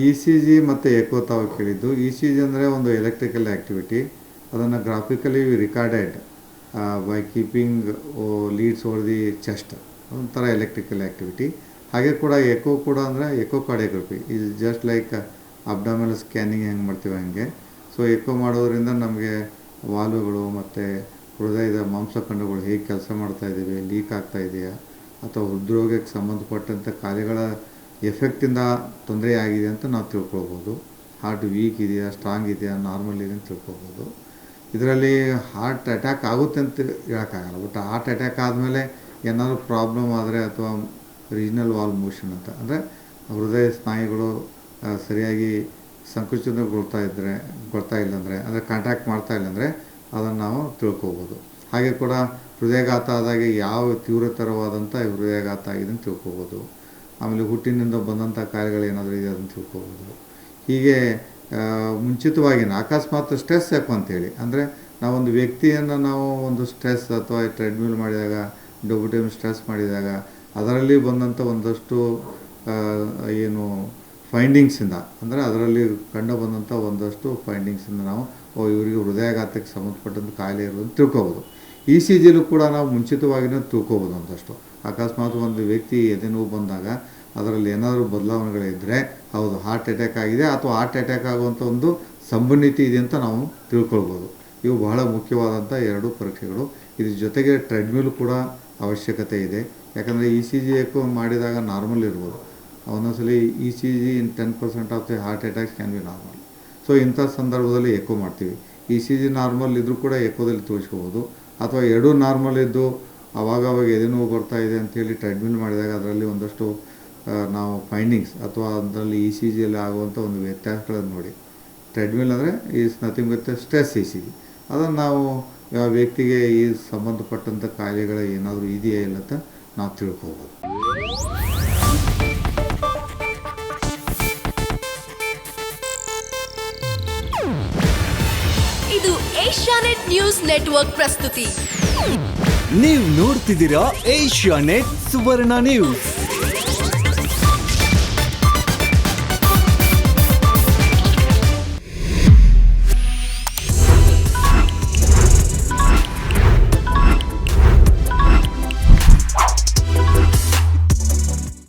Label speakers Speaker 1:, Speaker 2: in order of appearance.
Speaker 1: E C G ಮತ್ತು echo ತಾವು ಕೇಳಿದ್ದು. ಇ ಸಿ ಜಿ ಅಂದರೆ ಒಂದು ಎಲೆಕ್ಟ್ರಿಕಲ್ ಆ್ಯಕ್ಟಿವಿಟಿ, ಅದನ್ನು graphically recorded by keeping leads over the chest, ಒಂಥರ ಎಲೆಕ್ಟ್ರಿಕಲ್ ಆ್ಯಕ್ಟಿವಿಟಿ. ಹಾಗೆ ಕೂಡ ಎಕೋ ಕೂಡ ಅಂದರೆ echo echocardiography is just like abdominal scanning ಹೆಂಗೆ ಮಾಡ್ತೀವಿ ಹಾಗೆ. ಸೊ ಎಕೋ ಮಾಡೋದ್ರಿಂದ ನಮಗೆ ವಾಲ್ವ್ಗಳು ಮತ್ತು ಹೃದಯದ ಮಾಂಸಖಂಡಗಳು ಹೇಗೆ ಕೆಲಸ ಮಾಡ್ತಾಯಿದ್ದೀವಿ, ಲೀಕ್ ಆಗ್ತಾ ಇದೆಯಾ ಅಥವಾ ಹೃದ್ರೋಗಕ್ಕೆ ಸಂಬಂಧಪಟ್ಟಂಥ ಕಾಯಿಲೆಗಳ ಎಫೆಕ್ಟಿಂದ ತೊಂದರೆ ಆಗಿದೆ ಅಂತ ನಾವು ತಿಳ್ಕೊಳ್ಬೋದು. ಹಾರ್ಟ್ ವೀಕ್ ಇದೆಯಾ, ಸ್ಟ್ರಾಂಗ್ ಇದೆಯಾ, ನಾರ್ಮಲ್ ಇದೆ ಅಂತ ತಿಳ್ಕೊಬೋದು. ಇದರಲ್ಲಿ ಹಾರ್ಟ್ ಅಟ್ಯಾಕ್ ಆಗುತ್ತೆ ಅಂತ ಹೇಳೋಕ್ಕಾಗಲ್ಲ, ಬಟ್ ಹಾರ್ಟ್ ಅಟ್ಯಾಕ್ ಆದಮೇಲೆ ಏನಾದರೂ ಪ್ರಾಬ್ಲಮ್ ಆದರೆ ಅಥವಾ ರೀಜ್ನಲ್ ವಾಲ್ವ್ ಮೋಷನ್ ಅಂತ ಅಂದರೆ ಹೃದಯ ಸ್ನಾಯುಗಳು ಸರಿಯಾಗಿ ಸಂಕುಚಿತಗೊಳ್ತಾ ಇಲ್ಲಂದರೆ ಅಂದರೆ ಕಾಂಟ್ಯಾಕ್ಟ್ ಮಾಡ್ತಾ ಇಲ್ಲಂದರೆ ಅದನ್ನು ನಾವು ತಿಳ್ಕೊಬೋದು. ಹಾಗೆ ಕೂಡ ಹೃದಯಾಘಾತ ಆದಾಗ ಯಾವ ತೀವ್ರತರವಾದಂಥ ಹೃದಯಾಘಾತ ಆಗಿದೆ ಅಂತ ತಿಳ್ಕೊಬೋದು. ಆಮೇಲೆ ಹುಟ್ಟಿನಿಂದ ಬಂದಂಥ ಕಾಯಿಲೆಗಳು ಏನಾದರೂ ಇದೆ ಅದನ್ನು ತಿಳ್ಕೊಬೋದು. ಹೀಗೆ ಮುಂಚಿತವಾಗಿನ ಅಕಸ್ಮಾತ್ ಸ್ಟ್ರೆಸ್ ಯಾಕೆ ಅಂತೇಳಿ ಅಂದರೆ ನಾವೊಂದು ವ್ಯಕ್ತಿಯನ್ನು ನಾವು ಒಂದು ಸ್ಟ್ರೆಸ್ ಅಥವಾ ಟ್ರೆಡ್ಮಿಲ್ ಮಾಡಿದಾಗ, ಡಬಲ್ ಟೈಮ್ ಸ್ಟ್ರೆಸ್ ಮಾಡಿದಾಗ ಅದರಲ್ಲಿ ಬಂದಂಥ ಒಂದಷ್ಟು ಏನು ಫೈಂಡಿಂಗ್ಸಿಂದ ಅಂದರೆ ಅದರಲ್ಲಿ ಕಂಡು ಬಂದಂಥ ಒಂದಷ್ಟು ಫೈಂಡಿಂಗ್ಸಿಂದ ನಾವು ಇವರಿಗೆ ಹೃದಯಾಘಾತಕ್ಕೆ ಸಂಬಂಧಪಟ್ಟಂಥ ಕಾಯಿಲೆ ಇರೋದನ್ನು ತಿಳ್ಕೊಬೋದು. ಇ ಸಿ ಜಿಲೂ ಕೂಡ ನಾವು ಮುಂಚಿತವಾಗಿಯೇ ತಿಳ್ಕೊಬೋದು. ಒಂದಷ್ಟು ಅಕಸ್ಮಾತ್ ಒಂದು ವ್ಯಕ್ತಿ ಎದೆ ನೋವು ಬಂದಾಗ ಅದರಲ್ಲಿ ಏನಾದರೂ ಬದಲಾವಣೆಗಳಿದ್ದರೆ ಹೌದು ಹಾರ್ಟ್ ಅಟ್ಯಾಕ್ ಆಗಿದೆ ಅಥವಾ ಹಾರ್ಟ್ ಅಟ್ಯಾಕ್ ಆಗುವಂಥ ಒಂದು ಸಂಬಂಧಿತ ಇದೆ ಅಂತ ನಾವು ತಿಳ್ಕೊಳ್ಬೋದು. ಇವು ಬಹಳ ಮುಖ್ಯವಾದಂಥ 2 ಪರೀಕ್ಷೆಗಳು. ಇದ್ರ ಜೊತೆಗೆ ಟ್ರೆಡ್ಮಿಲ್ ಕೂಡ ಅವಶ್ಯಕತೆ ಇದೆ. ಯಾಕಂದರೆ ಇ ಸಿ ಜಿ ಎಕೋ ಮಾಡಿದಾಗ ನಾರ್ಮಲ್ ಇರ್ಬೋದು, ಒಂದೊಂದ್ಸಲಿ E C G in 10% of the heart attacks can be normal. So ಇಂಥ ಸಂದರ್ಭದಲ್ಲಿ ಎಕೋ ಮಾಡ್ತೀವಿ. ಇ ಸಿ ಜಿ ನಾರ್ಮಲ್ ಇದ್ದರೂ ಕೂಡ ಎಕೋದಲ್ಲಿ ತೋರಿಸ್ಕೋಬೋದು, ಅಥವಾ 2 ನಾರ್ಮಲ್ ಇದ್ದು ಅವಾಗವಾಗ ಎದೆ ನೋವು ಬರ್ತಾ ಇದೆ ಅಂಥೇಳಿ ಟ್ರೆಡ್ಮಿಲ್ ಮಾಡಿದಾಗ ಅದರಲ್ಲಿ ಒಂದಷ್ಟು ನಾವು ಫೈಂಡಿಂಗ್ಸ್ ಅಥವಾ ಅದರಲ್ಲಿ ಇ ಸಿ ಜಿಯಲ್ಲಿ ಆಗುವಂಥ ಒಂದು ವ್ಯತ್ಯಾಸಗಳನ್ನು ನೋಡಿ. ಟ್ರೆಡ್ಮಿಲ್ ಅಂದರೆ is nothing with stress E C G, ಅದನ್ನು ನಾವು ವ್ಯಕ್ತಿಗೆ ಈ ಸಂಬಂಧಪಟ್ಟಂಥ ಕಾಯಿಲೆಗಳು ಏನಾದರೂ ಇದೆಯಾ ಇಲ್ಲ ಅಂತ ನಾವು ತಿಳ್ಕೊಬೋದು.
Speaker 2: ಇದು ಏಷ್ಯಾನೆಟ್ ನ್ಯೂಸ್ ನೆಟ್ವರ್ಕ್ ಪ್ರಸ್ತುತಿ.
Speaker 3: ನೀವು ನೋಡ್ತಿದ್ದೀರಾ ಏಷ್ಯಾನೆಟ್ ಸುವರ್ಣ ನ್ಯೂಸ್.